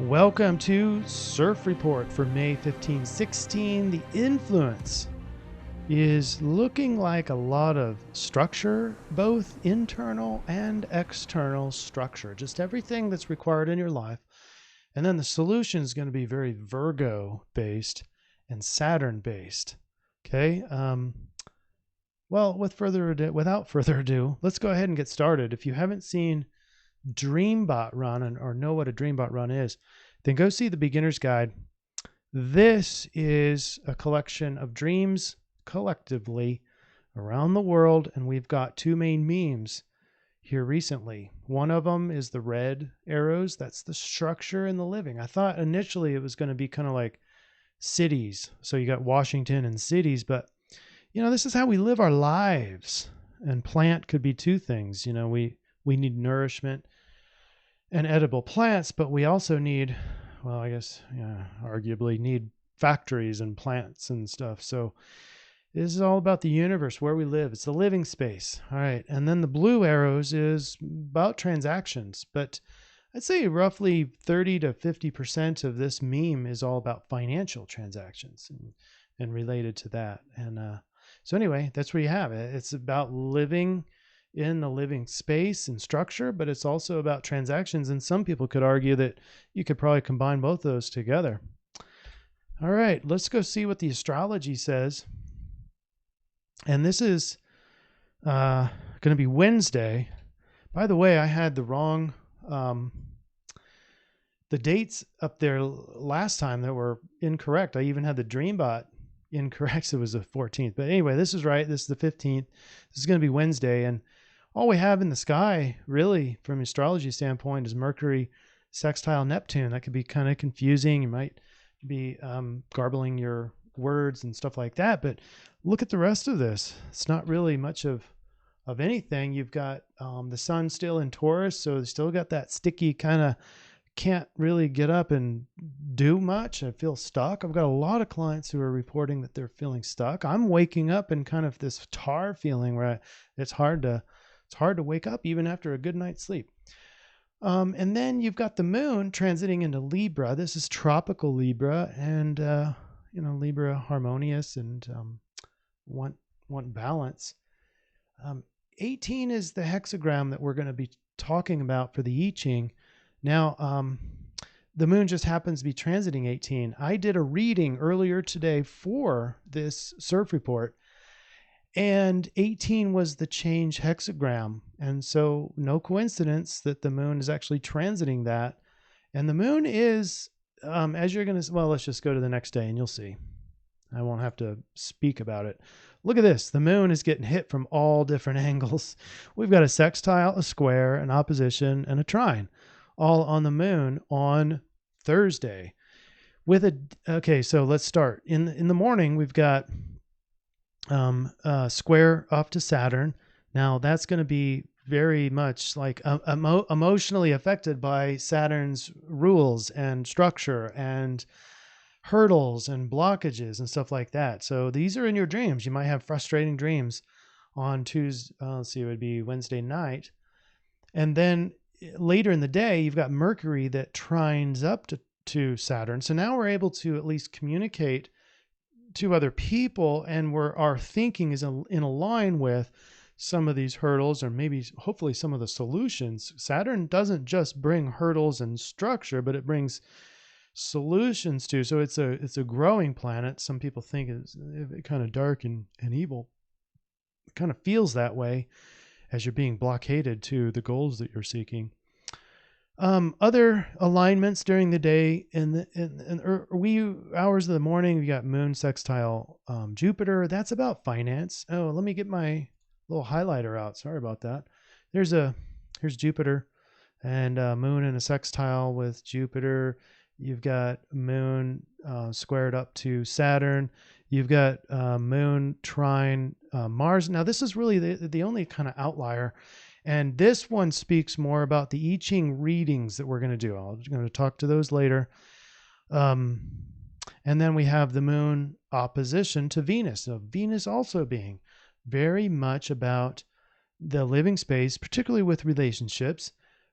Welcome to CIRF Report for May 15-16. The influence is looking like a lot of structure, both internal and external structure, just everything that's required in your life. And then the solution is going to be very Virgo based and Saturn based. Okay. Well, without further ado, let's go ahead and get started. If you haven't seen Dreambot Run or know what a Dreambot Run is, then go see the beginner's guide. This is a collection of dreams collectively around the world, and we've got two main memes here recently. One of them is the red arrows. That's the structure in the living. I thought initially it was going to be kind of like cities. So you got Washington and cities, but this is how we live our lives. And plant could be two things. We need nourishment and edible plants, but we also need, arguably need factories and plants and stuff. So this is all about the universe, where we live. It's the living space. All right. And then the blue arrows is about transactions, but I'd say roughly 30 to 50% of this meme is all about financial transactions and related to that. And so anyway, that's where you have it. It's about living in the living space and structure, but it's also about transactions. And some people could argue that you could probably combine both those together. All right, let's go see what the astrology says. And this is going to be Wednesday. By the way, I had the wrong, the dates up there last time that were incorrect. I even had the Dreambot incorrect. So it was the 14th. But anyway, this is right. This is the 15th. This is going to be Wednesday. And all we have in the sky, really, from an astrology standpoint, is Mercury sextile Neptune. That could be kind of confusing. You might be garbling your words and stuff like that. But look at the rest of this. It's not really much of anything. You've got the sun still in Taurus, so they still got that sticky kind of can't really get up and do much. I feel stuck. I've got a lot of clients who are reporting that they're feeling stuck. I'm waking up in kind of this tar feeling where it's hard to wake up even after a good night's sleep. And then you've got the moon transiting into Libra. This is tropical Libra, and Libra harmonious and want balance. 18 is the hexagram that we're going to be talking about for the I-Ching. Now, the moon just happens to be transiting 18. I did a reading earlier today for this CIRF report, and 18 was the change hexagram. And so no coincidence that the moon is actually transiting that. And the moon is, as you're going to, well, let's just go to the next day and you'll see. I won't have to speak about it. Look at this. The moon is getting hit from all different angles. We've got a sextile, a square, an opposition, and a trine, all on the moon on Thursday. Okay, so let's start. In the morning, we've got square up to Saturn. Now that's going to be very much like emotionally affected by Saturn's rules and structure and hurdles and blockages and stuff like that. So these are in your dreams. You might have frustrating dreams on Tuesday. Let's see, it would be Wednesday night. And then later in the day, you've got Mercury that trines up to Saturn. So now we're able to at least communicate to other people, and where our thinking is in a line with some of these hurdles, or maybe hopefully some of the solutions. Saturn doesn't just bring hurdles and structure, but it brings solutions too. So it's a growing planet. Some people think it's kind of dark and evil. It kind of feels that way as you're being blockaded to the goals that you're seeking. Other alignments during the day, in the wee hours of the morning, we got moon sextile Jupiter. That's about finance. Oh, let me get my little highlighter out. Sorry about that. Here's Jupiter and moon in a sextile with Jupiter. You've got moon squared up to Saturn. You've got moon trine Mars. Now this is really the only kind of outlier. And this one speaks more about the I-Ching readings that we're going to do. I'm going to talk to those later. And then we have the moon opposition to Venus. So Venus also being very much about the living space, particularly with relationships,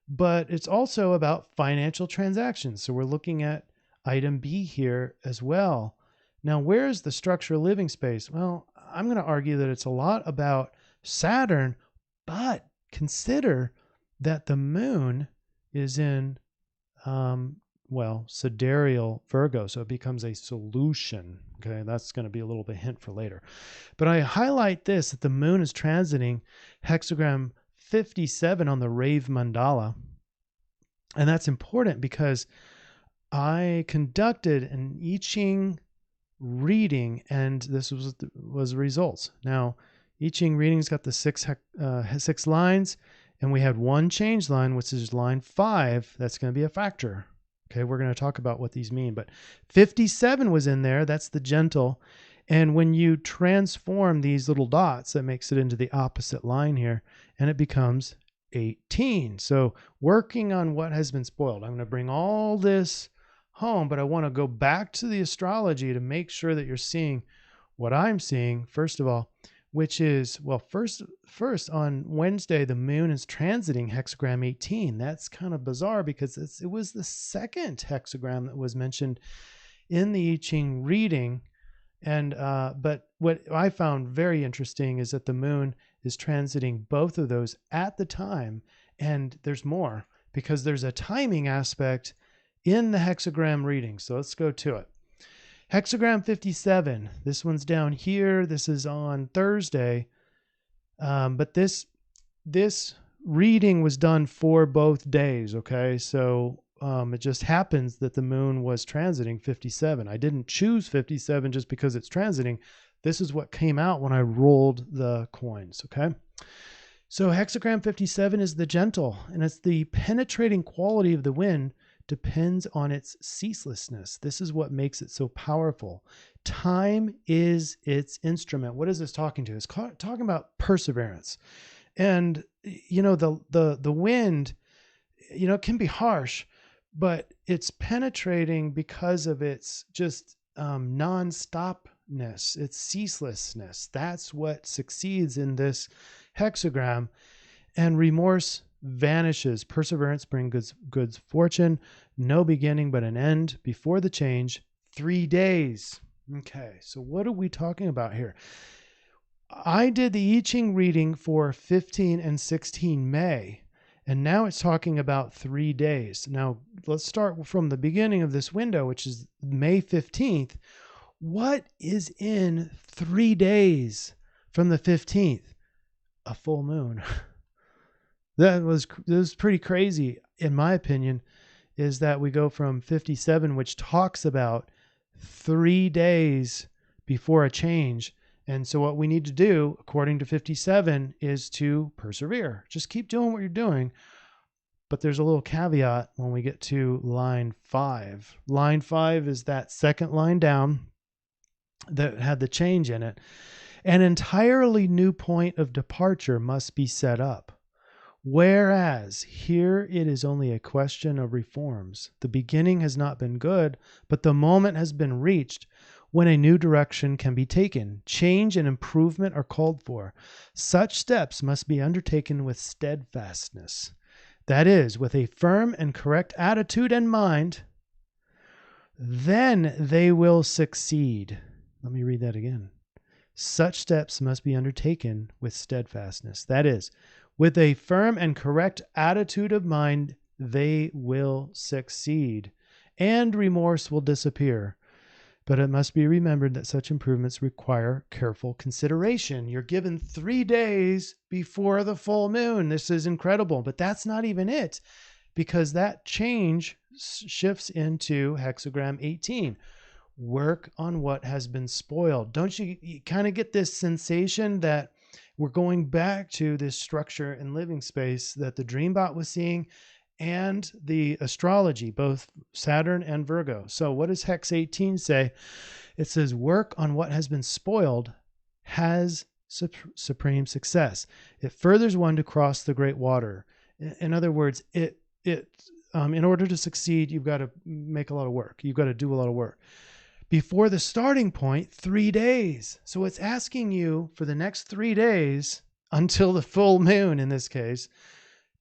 but it's also about financial transactions. So we're looking at item B here as well. Now, where's the structure of living space? Well, I'm going to argue that it's a lot about Saturn, but consider that the moon is in, sidereal Virgo. So it becomes a solution. Okay, that's going to be a little bit hint for later. But I highlight this, that the moon is transiting hexagram 57 on the Rave Mandala. And that's important because I conducted an I-Ching reading, and this was results. Now, I-Ching reading's got the six lines, and we had one change line, which is line 5. That's going to be a factor. Okay, we're going to talk about what these mean, but 57 was in there. That's the gentle. And when you transform these little dots, that makes it into the opposite line here, and it becomes 18. So working on what has been spoiled. I'm going to bring all this home, but I want to go back to the astrology to make sure that you're seeing what I'm seeing, first of all, which is, well, first on Wednesday, the moon is transiting hexagram 18. That's kind of bizarre because it was the second hexagram that was mentioned in the I Ching reading. And but what I found very interesting is that the moon is transiting both of those at the time. And there's more because there's a timing aspect in the hexagram reading. So let's go to it. Hexagram 57, this one's down here. This is on Thursday. But this reading was done for both days, okay? So it just happens that the moon was transiting 57. I didn't choose 57 just because it's transiting. This is what came out when I rolled the coins, okay? So hexagram 57 is the gentle, and it's the penetrating quality of the wind depends on its ceaselessness. This is what makes it so powerful. Time is its instrument. What is this talking to? It's talking about perseverance. And, the wind, it can be harsh, but it's penetrating because of its just non-stopness, its ceaselessness. That's what succeeds in this hexagram. And remorse vanishes. Perseverance brings good fortune. No beginning but an end. Before the change, 3 days. Okay, so what are we talking about here? I did the I Ching reading for 15 and 16 May, and now it's talking about 3 days. Now, let's start from the beginning of this window, which is May 15th. What is in 3 days from the 15th? A full moon. That was pretty crazy, in my opinion, is that we go from 57, which talks about 3 days before a change. And so what we need to do, according to 57, is to persevere. Just keep doing what you're doing. But there's a little caveat when we get to line 5. Line 5 is that second line down that had the change in it. An entirely new point of departure must be set up. Whereas here it is only a question of reforms. The beginning has not been good, but the moment has been reached when a new direction can be taken. Change and improvement are called for. Such steps must be undertaken with steadfastness. That is, with a firm and correct attitude and mind. Then they will succeed. Let me read that again. Such steps must be undertaken with steadfastness. That is, with a firm and correct attitude of mind, they will succeed, and remorse will disappear. But it must be remembered that such improvements require careful consideration. You're given 3 days before the full moon. This is incredible, but that's not even it, because that change shifts into hexagram 18. Work on what has been spoiled. Don't you kind of get this sensation that we're going back to this structure and living space that the Dreambot was seeing and the astrology, both Saturn and Virgo. So what does Hex 18 say? It says work on what has been spoiled has supreme success. It furthers one to cross the great water. In other words, in order to succeed, you've got to make a lot of work. You've got to do a lot of work. Before the starting point, 3 days. So it's asking you for the next 3 days until the full moon in this case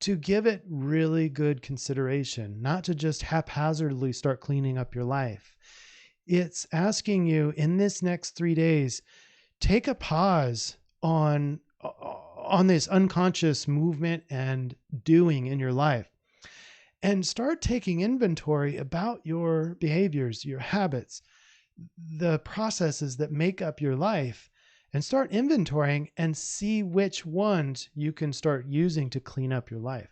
to give it really good consideration, not to just haphazardly start cleaning up your life. It's asking you in this next 3 days, take a pause on this unconscious movement and doing in your life, and start taking inventory about your behaviors, your habits, the processes that make up your life, and start inventorying and see which ones you can start using to clean up your life.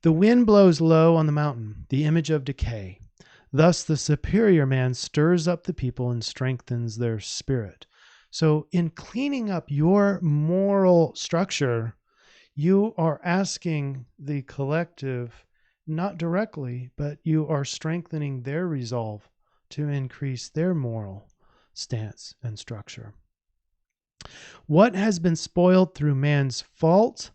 The wind blows low on the mountain, the image of decay. Thus the superior man stirs up the people and strengthens their spirit. So in cleaning up your moral structure, you are asking the collective, not directly, but you are strengthening their resolve to increase their moral stance and structure. What has been spoiled through man's fault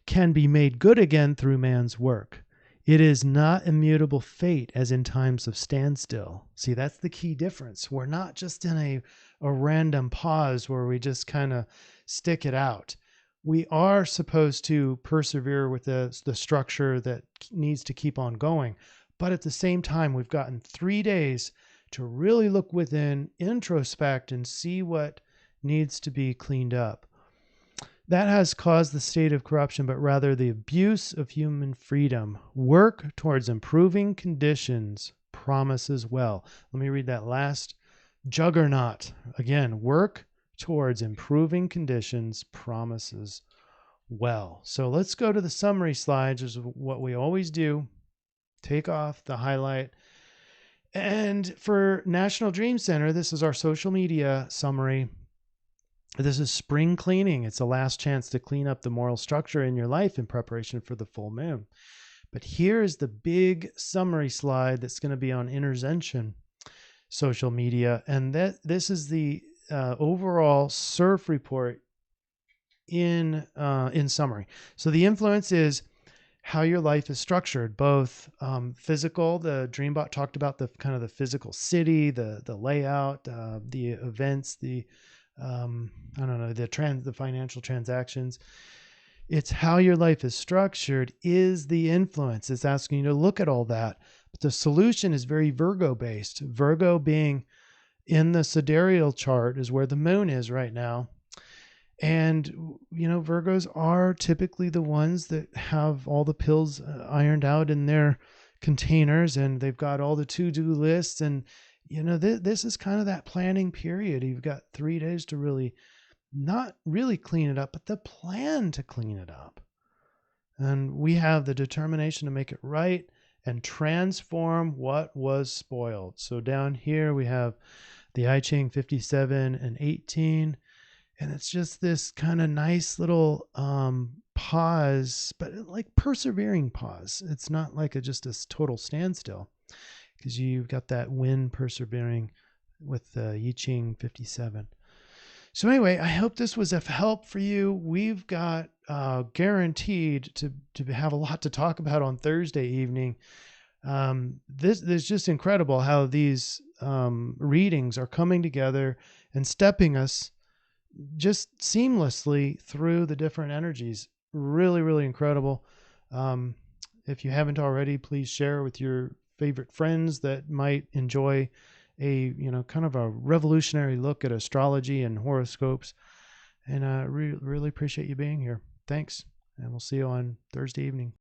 can be made good again through man's work. It is not immutable fate as in times of standstill. See, that's the key difference. We're not just in a random pause where we just kind of stick it out. We are supposed to persevere with the structure that needs to keep on going. But at the same time, we've gotten 3 days to really look within, introspect, and see what needs to be cleaned up. That has caused the state of corruption, but rather the abuse of human freedom. Work towards improving conditions promises well. Let me read that last juggernaut again. Work towards improving conditions promises well. So let's go to the summary slides, which is what we always do. Take off the highlight. And for National Dream Center, this is our social media summary. This is spring cleaning. It's the last chance to clean up the moral structure in your life in preparation for the full moon. But here's the big summary slide that's going to be on Intervention social media. And this is the overall CIRF report in summary. So the influence is how your life is structured, both physical. The Dreambot talked about the kind of the physical city, the layout, the events, the the financial transactions. It's how your life is structured is the influence. It's asking you to look at all that. But the solution is very Virgo based. Virgo being in the sidereal chart is where the moon is right now. And, Virgos are typically the ones that have all the pills ironed out in their containers, and they've got all the to-do lists. And, this is kind of that planning period. You've got 3 days to really, not really clean it up, but the plan to clean it up. And we have the determination to make it right and transform what was spoiled. So down here we have the I-Ching 57 and 18. And it's just this kind of nice little pause, but like persevering pause. It's not like just a total standstill, because you've got that wind persevering with the I-Ching 57. So anyway, I hope this was of help for you. We've got guaranteed to have a lot to talk about on Thursday evening. This is just incredible how these readings are coming together and stepping us just seamlessly through the different energies. Really, really incredible. If you haven't already, please share with your favorite friends that might enjoy a, kind of a revolutionary look at astrology and horoscopes. And I really appreciate you being here. Thanks. And we'll see you on Thursday evening.